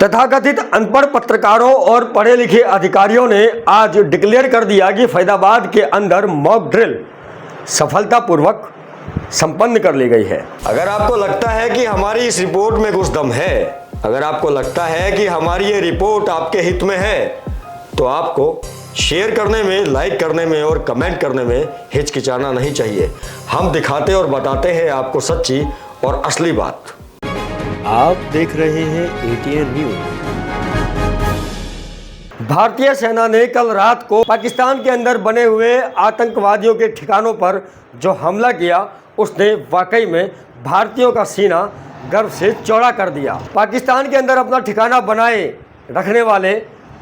तथाकथित अनपढ़ पत्रकारों और पढ़े लिखे अधिकारियों ने आज डिक्लेयर कर दिया कि फैजाबाद के अंदर मॉक ड्रिल सफलतापूर्वक संपन्न कर ली गई है। अगर आपको लगता है कि हमारी इस रिपोर्ट में कुछ दम है, अगर आपको लगता है कि हमारी ये रिपोर्ट आपके हित में है, तो आपको शेयर करने में, लाइक करने में और कमेंट करने में हिचकिचाना नहीं चाहिए। हम दिखाते और बताते हैं आपको सच्ची और असली बात। आप देख रहे हैं ATN न्यूज। भारतीय सेना ने कल रात को पाकिस्तान के अंदर बने हुए आतंकवादियों के ठिकानों पर जो हमला किया, उसने वाकई में भारतीयों का सीना गर्व से चौड़ा कर दिया। पाकिस्तान के अंदर अपना ठिकाना बनाए रखने वाले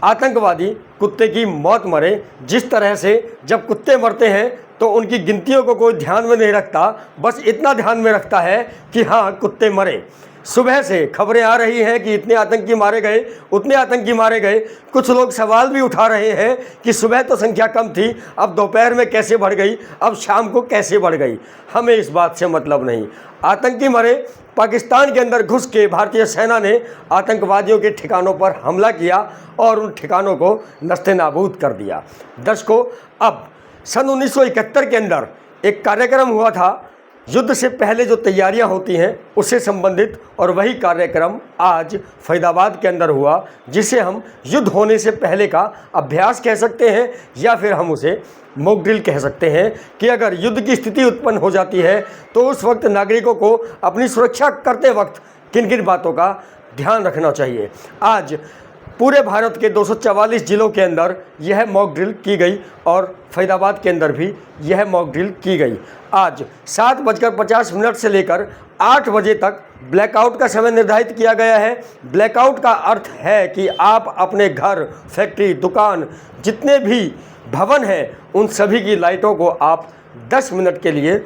आतंकवादी कुत्ते की मौत मरे। जिस तरह से जब कुत्ते मरते हैं तो उनकी गिनतियों को कोई ध्यान में नहीं रखता, बस इतना ध्यान में रखता है कि हाँ, कुत्ते मरे। सुबह से खबरें आ रही हैं कि इतने आतंकी मारे गए, उतने आतंकी मारे गए। कुछ लोग सवाल भी उठा रहे हैं कि सुबह तो संख्या कम थी, अब दोपहर में कैसे बढ़ गई, अब शाम को कैसे बढ़ गई। हमें इस बात से मतलब नहीं। आतंकी मरे। पाकिस्तान के अंदर घुस के भारतीय सेना ने आतंकवादियों के ठिकानों पर हमला किया और उन ठिकानों को नस्ते नाबूद कर दिया। दर्शकों, अब सन 1971 के अंदर एक कार्यक्रम हुआ था, युद्ध से पहले जो तैयारियां होती हैं उससे संबंधित, और वही कार्यक्रम आज फैजाबाद के अंदर हुआ, जिसे हम युद्ध होने से पहले का अभ्यास कह सकते हैं या फिर हम उसे मॉक ड्रिल कह सकते हैं कि अगर युद्ध की स्थिति उत्पन्न हो जाती है तो उस वक्त नागरिकों को अपनी सुरक्षा करते वक्त किन किन बातों का ध्यान रखना चाहिए। आज पूरे भारत के 244 जिलों के अंदर यह मॉक ड्रिल की गई और फैजाबाद के अंदर भी यह मॉक ड्रिल की गई। आज 7:50 से लेकर 8 बजे तक ब्लैकआउट का समय निर्धारित किया गया है। ब्लैकआउट का अर्थ है कि आप अपने घर, फैक्ट्री, दुकान, जितने भी भवन हैं, उन सभी की लाइटों को आप 10 मिनट के लिए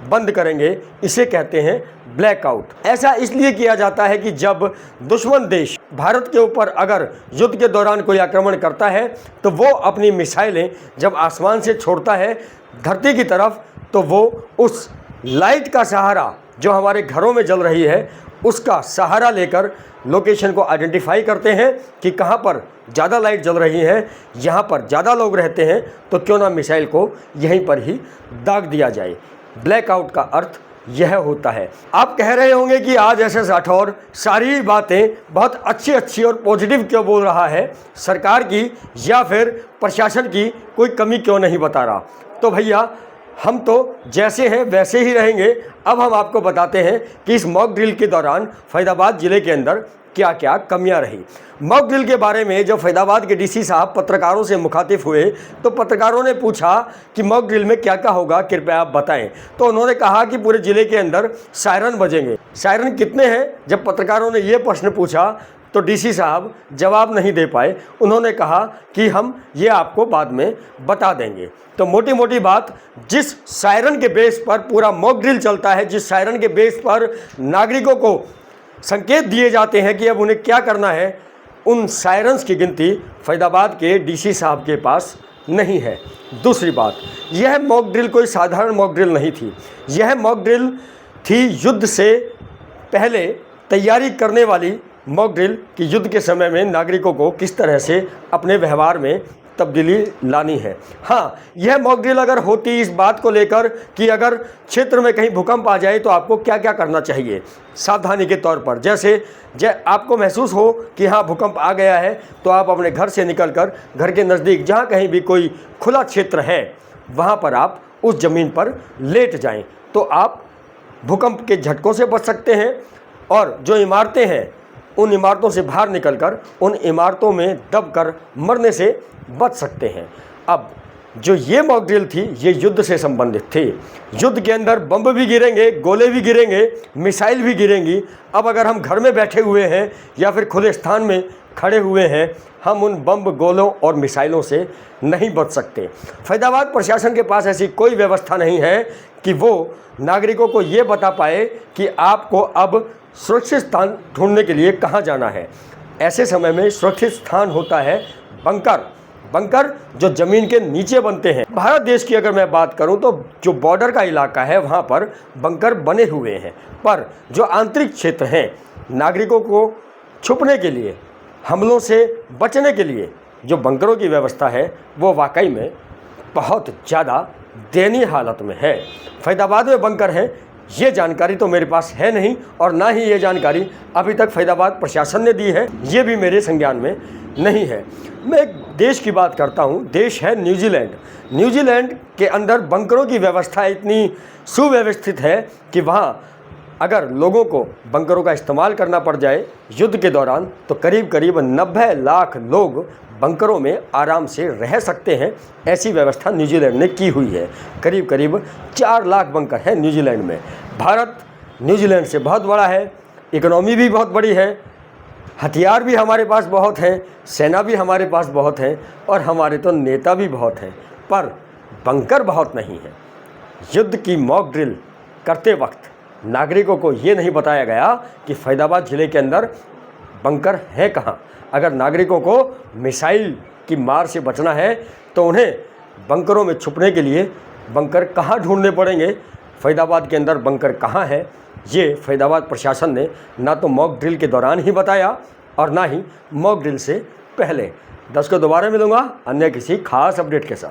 बंद करेंगे। इसे कहते हैं ब्लैकआउट। ऐसा इसलिए किया जाता है कि जब दुश्मन देश भारत के ऊपर अगर युद्ध के दौरान कोई आक्रमण करता है तो वो अपनी मिसाइलें जब आसमान से छोड़ता है धरती की तरफ, तो वो उस लाइट का सहारा जो हमारे घरों में जल रही है उसका सहारा लेकर लोकेशन को आइडेंटिफाई करते हैं कि कहाँ पर ज़्यादा लाइट जल रही है, यहाँ पर ज़्यादा लोग रहते हैं, तो क्यों ना मिसाइल को यहीं पर ही दाग दिया जाए। ब्लैकआउट का अर्थ यह होता है। आप कह रहे होंगे कि आज SS राठौर सारी बातें बहुत अच्छी और पॉजिटिव क्यों बोल रहा है, सरकार की या फिर प्रशासन की कोई कमी क्यों नहीं बता रहा। तो भैया, हम तो जैसे हैं वैसे ही रहेंगे। अब हम आपको बताते हैं कि इस मॉक ड्रिल के दौरान फैजाबाद ज़िले के अंदर क्या क्या कमियां रही। मॉक ड्रिल के बारे में जब फैजाबाद के DC साहब पत्रकारों से मुखातिब हुए तो पत्रकारों ने पूछा कि मॉक ड्रिल में क्या क्या होगा, कृपया आप बताएं। तो उन्होंने कहा कि पूरे ज़िले के अंदर सायरन बजेंगे। सायरन कितने हैं? जब पत्रकारों ने ये प्रश्न पूछा तो DC साहब जवाब नहीं दे पाए। उन्होंने कहा कि हम ये आपको बाद में बता देंगे। तो मोटी मोटी बात, जिस सायरन के बेस पर पूरा मॉक ड्रिल चलता है, जिस सायरन के बेस पर नागरिकों को संकेत दिए जाते हैं कि अब उन्हें क्या करना है, उन सायरन्स की गिनती फैजाबाद के DC साहब के पास नहीं है। दूसरी बात, यह मॉक ड्रिल कोई साधारण मॉक ड्रिल नहीं थी। यह मॉक ड्रिल थी युद्ध से पहले तैयारी करने वाली मॉक ड्रिल कि युद्ध के समय में नागरिकों को किस तरह से अपने व्यवहार में तब्दीली लानी है। हाँ, यह मॉक ड्रिल अगर होती इस बात को लेकर कि अगर क्षेत्र में कहीं भूकंप आ जाए तो आपको क्या क्या करना चाहिए सावधानी के तौर पर, जैसे आपको महसूस हो कि हाँ भूकंप आ गया है, तो आप अपने घर से निकलकर घर के नज़दीक जहाँ कहीं भी कोई खुला क्षेत्र है वहाँ पर आप उस ज़मीन पर लेट जाएं, तो आप भूकंप के झटकों से बच सकते हैं। और जो इमारतें हैं उन इमारतों से बाहर निकलकर उन इमारतों में दबकर मरने से बच सकते हैं। अब जो ये मॉक ड्रिल थी ये युद्ध से संबंधित थी। युद्ध के अंदर बम भी गिरेंगे, गोले भी गिरेंगे, मिसाइल भी गिरेंगी। अब अगर हम घर में बैठे हुए हैं या फिर खुले स्थान में खड़े हुए हैं, हम उन बम, गोलों और मिसाइलों से नहीं बच सकते। फैजाबाद प्रशासन के पास ऐसी कोई व्यवस्था नहीं है कि वो नागरिकों को ये बता पाए कि आपको अब सुरक्षित स्थान ढूंढने के लिए कहाँ जाना है। ऐसे समय में सुरक्षित स्थान होता है बंकर। बंकर जो ज़मीन के नीचे बनते हैं। भारत देश की अगर मैं बात करूं तो जो बॉर्डर का इलाका है वहां पर बंकर बने हुए हैं, पर जो आंतरिक क्षेत्र हैं नागरिकों को छुपने के लिए हमलों से बचने के लिए जो बंकरों की व्यवस्था है वो वाकई में बहुत ज़्यादा दयनीय हालत में है। फैदाबाद में बंकर है ये जानकारी तो मेरे पास है नहीं, और ना ही ये जानकारी अभी तक फैदाबाद प्रशासन ने दी है, ये भी मेरे संज्ञान में नहीं है। मैं एक देश की बात करता हूँ, देश है न्यूजीलैंड। न्यूजीलैंड के अंदर बंकरों की व्यवस्था इतनी सुव्यवस्थित है कि वहाँ अगर लोगों को बंकरों का इस्तेमाल करना पड़ जाए युद्ध के दौरान तो करीब करीब 90 लाख लोग बंकरों में आराम से रह सकते हैं। ऐसी व्यवस्था न्यूजीलैंड ने की हुई है। करीब करीब 4 लाख बंकर हैं न्यूजीलैंड में। भारत न्यूजीलैंड से बहुत बड़ा है, इकोनॉमी भी बहुत बड़ी है, हथियार भी हमारे पास बहुत हैं, सेना भी हमारे पास बहुत है, और हमारे तो नेता भी बहुत हैं, पर बंकर बहुत नहीं है। युद्ध की मॉक ड्रिल करते वक्त नागरिकों को ये नहीं बताया गया कि फैदाबाद ज़िले के अंदर बंकर है कहाँ। अगर नागरिकों को मिसाइल की मार से बचना है तो उन्हें बंकरों में छुपने के लिए बंकर कहाँ ढूंढने पड़ेंगे, फैदाबाद के अंदर बंकर कहाँ है, ये फैदाबाद प्रशासन ने ना तो मॉक ड्रिल के दौरान ही बताया और ना ही मॉक ड्रिल से पहले। 10 को दोबारा मिलूँगा अन्य किसी खास अपडेट के साथ।